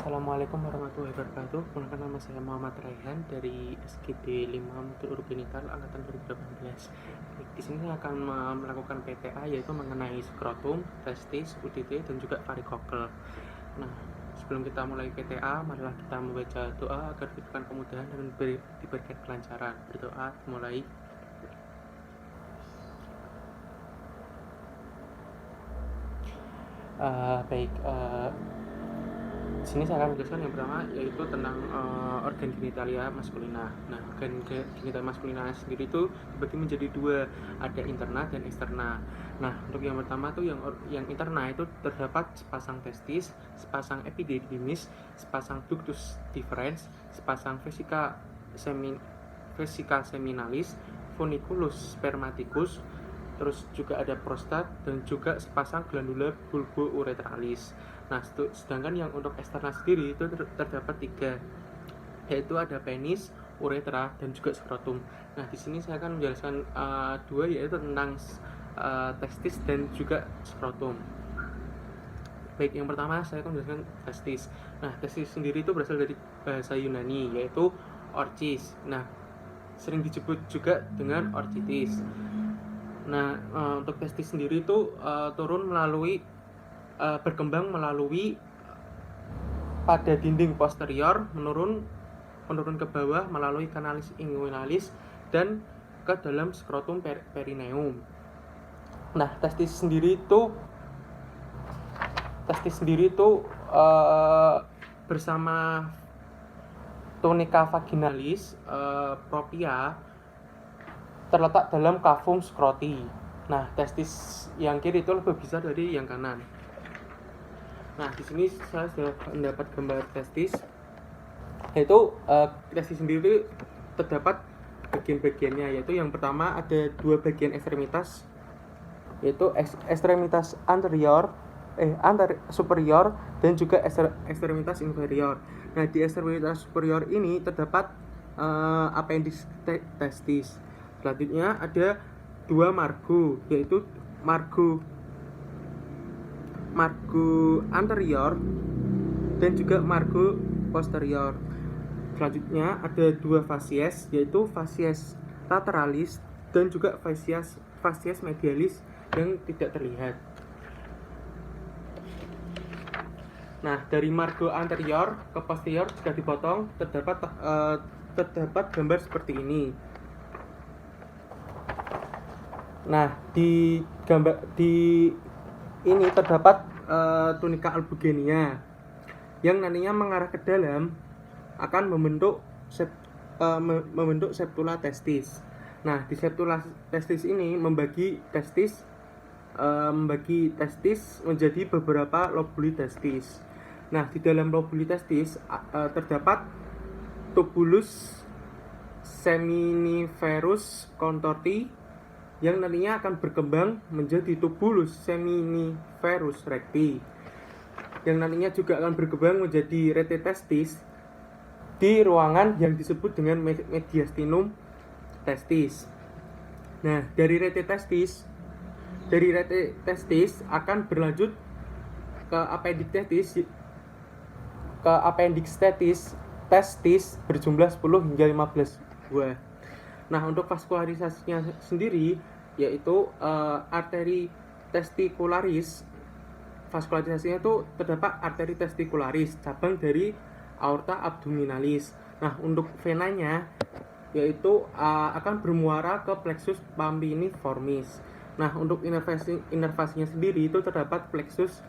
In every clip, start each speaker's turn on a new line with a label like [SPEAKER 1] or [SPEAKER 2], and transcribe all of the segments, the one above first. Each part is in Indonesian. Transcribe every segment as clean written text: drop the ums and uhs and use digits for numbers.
[SPEAKER 1] Assalamualaikum warahmatullahi wabarakatuh. Perkenalkan, nama saya Muhammad Raihan dari SGD 5 Mutu Urugenital angkatan 2018. Di sini saya akan melakukan PTA, yaitu mengenai skrotum, testis, UTT, dan juga varikokel. Nah, sebelum kita mulai PTA, marilah kita membaca doa agar diberikan kemudahan dan diberikan kelancaran. Berdoa, mulai. Di sini saya akan menjelaskan yang pertama, yaitu tentang organ genitalia maskulina. Nah, organ genitalia maskulina sendiri itu dibagi menjadi dua, ada interna dan eksterna. Nah, untuk yang pertama tuh yang interna itu terdapat sepasang testis, sepasang epididymis, sepasang ductus deferens, sepasang vesica seminalis, funiculus spermaticus, terus juga ada prostat dan juga sepasang glandula bulbouretralis. Nah, sedangkan yang untuk eksternal sendiri itu terdapat 3, yaitu ada penis, uretra, dan juga skrotum. Nah, di sini saya akan menjelaskan 2, yaitu tentang testis dan juga skrotum. Baik, yang pertama saya akan menjelaskan testis. Nah, testis sendiri itu berasal dari bahasa Yunani, yaitu orchis. Nah, sering disebut juga dengan orchitis. Nah, untuk testis sendiri itu berkembang melalui pada dinding posterior, menurun ke bawah melalui kanalis inguinalis dan ke dalam skrotum perineum. Nah, testis sendiri itu bersama tunica vaginalis propria terletak dalam cavum scroti. Nah, testis yang kiri itu lebih besar dari yang kanan. Nah, di sini saya sudah mendapat gambar testis. Yaitu testis sendiri terdapat bagian-bagiannya, yaitu yang pertama ada 2 bagian ekstremitas, yaitu ekstremitas superior dan juga ekstremitas inferior. Nah, di ekstremitas superior ini terdapat appendix testis. Selanjutnya ada 2 margo, yaitu margo anterior dan juga margo posterior. Selanjutnya ada 2 facies, yaitu facies lateralis dan juga facies medialis yang tidak terlihat. Nah, dari margo anterior ke posterior jika dipotong terdapat gambar seperti ini. Nah, di ini terdapat tunica albugenia yang nantinya mengarah ke dalam akan membentuk septula testis. Nah, di septula testis ini membagi testis menjadi beberapa lobuli testis. Nah, di dalam lobuli testis terdapat tubulus seminiferus contorti yang nantinya akan berkembang menjadi tubulus seminiferus recti, yang nantinya juga akan berkembang menjadi rete testis di ruangan yang disebut dengan mediastinum testis. Nah, dari rete testis akan berlanjut ke appendix testis berjumlah 10 hingga 15 buah. Nah, untuk vaskularisasinya sendiri yaitu arteri testicularis. Vaskularisasinya itu terdapat arteri testicularis, cabang dari aorta abdominalis. Nah, untuk venanya yaitu akan bermuara ke plexus pamphiniformis. Nah, untuk inervasinya sendiri itu terdapat plexus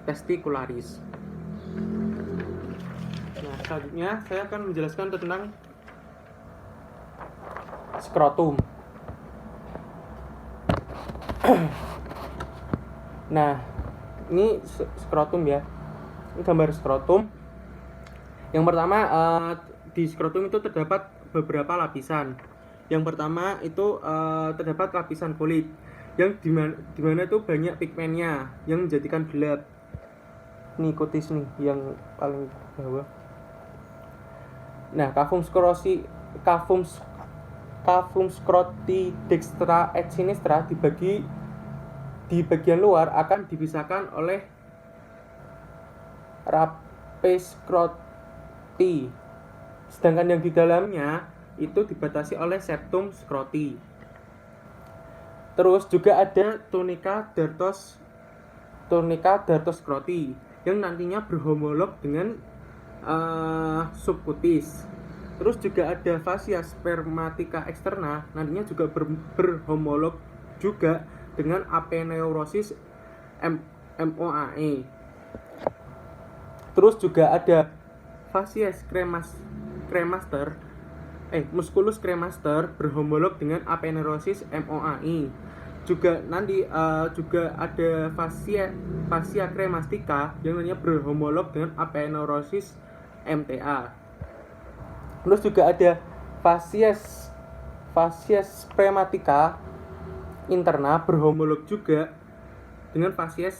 [SPEAKER 1] testicularis. Nah, selanjutnya saya akan menjelaskan tentang skrotum. Nah, ini skrotum ya. Ini gambar skrotum. Yang pertama, di skrotum itu terdapat beberapa lapisan. Yang pertama itu terdapat lapisan kulit yang dimana itu banyak pigmennya yang menjadikan gelap. Ini kutis nih yang paling bawah. Nah, cavum scroti dextra et sinistra di bagian luar akan dipisahkan oleh scroti. Sedangkan yang di dalamnya itu dibatasi oleh septum scroti. Terus juga ada tunica dartos scroti yang nantinya berhomolog dengan subcutis. Terus juga ada fascia spermatica externa, nantinya juga berhomolog juga dengan aponeurosis MOAE. Terus juga ada fascia musculus cremaster berhomolog dengan aponeurosis MOAE. Juga nanti juga ada fascia cremastica yang nantinya berhomolog dengan aponeurosis MTA. Terus juga ada fascia spermatica interna berhomolog juga dengan fascia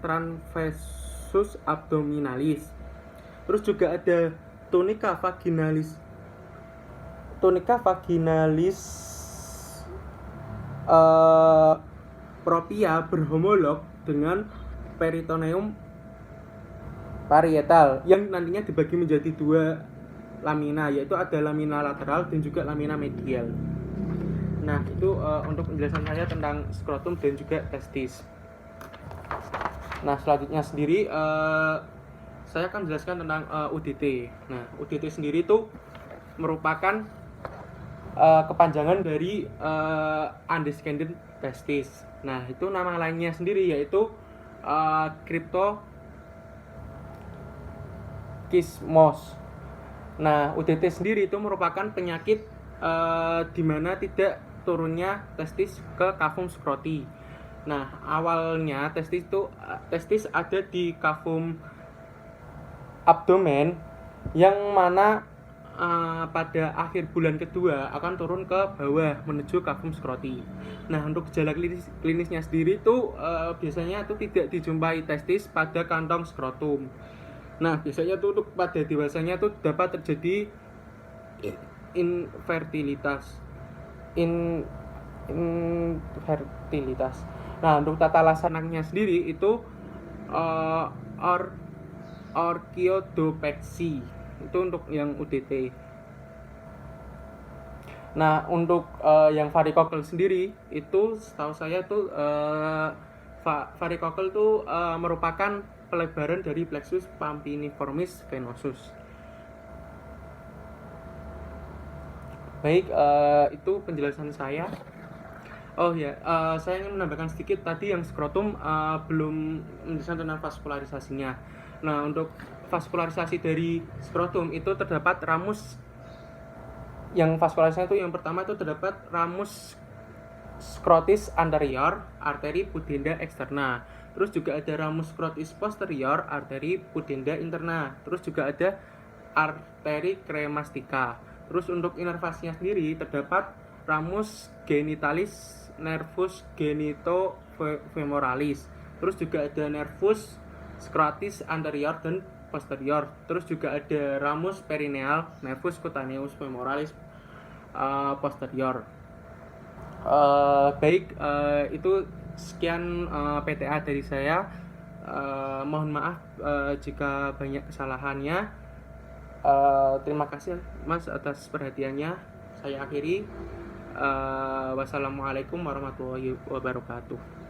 [SPEAKER 1] transversus abdominalis. Terus juga ada tunica vaginalis propria berhomolog dengan peritoneum parietal yang nantinya dibagi menjadi 2 lamina, yaitu ada lamina lateral dan juga lamina medial. Nah, itu untuk penjelasan saya tentang skrotum dan juga testis. Nah, selanjutnya sendiri saya akan menjelaskan tentang UDT. Nah, UDT sendiri itu merupakan kepanjangan dari undescended testis. Nah, itu nama lainnya sendiri yaitu cryptorchidismos. Nah, UDT sendiri itu merupakan penyakit di mana tidak turunnya testis ke kavum scroti. Nah, awalnya testis ada di kavum abdomen yang mana pada akhir bulan kedua akan turun ke bawah menuju kavum scroti. Nah, untuk gejala klinisnya sendiri itu biasanya itu tidak dijumpai testis pada kantong skrotum. Nah, biasanya tuh untuk pada dewasanya tuh dapat terjadi infertilitas. Nah, untuk tata laksananya sendiri itu orchiodopeksi. Itu untuk yang UDT. Nah, untuk yang varikokel sendiri itu setahu saya tuh varikokel tuh merupakan pelebaran dari plexus pampiniformis venosus. Baik, itu penjelasan saya. Oh ya, saya ingin menambahkan sedikit tadi yang skrotum belum menjelaskan tentang vaskularisasinya. Nah, untuk vaskularisasi dari skrotum itu terdapat ramus. Yang vaskularisasinya itu yang pertama itu terdapat ramus scrotis anterior, arteri pudenda externa. Terus juga ada ramus scrotis posterior, arteri pudenda interna. Terus juga ada arteri cremastica. Terus untuk inervasinya sendiri terdapat ramus genitalis, nervus genitofemoralis. Terus juga ada nervus scrotis anterior dan posterior. Terus juga ada ramus perineal, nervus cutaneus femoralis posterior. Baik, itu sekian PTA dari saya. Mohon maaf jika banyak kesalahannya. Terima kasih Mas atas perhatiannya. Saya akhiri. Wassalamualaikum warahmatullahi wabarakatuh.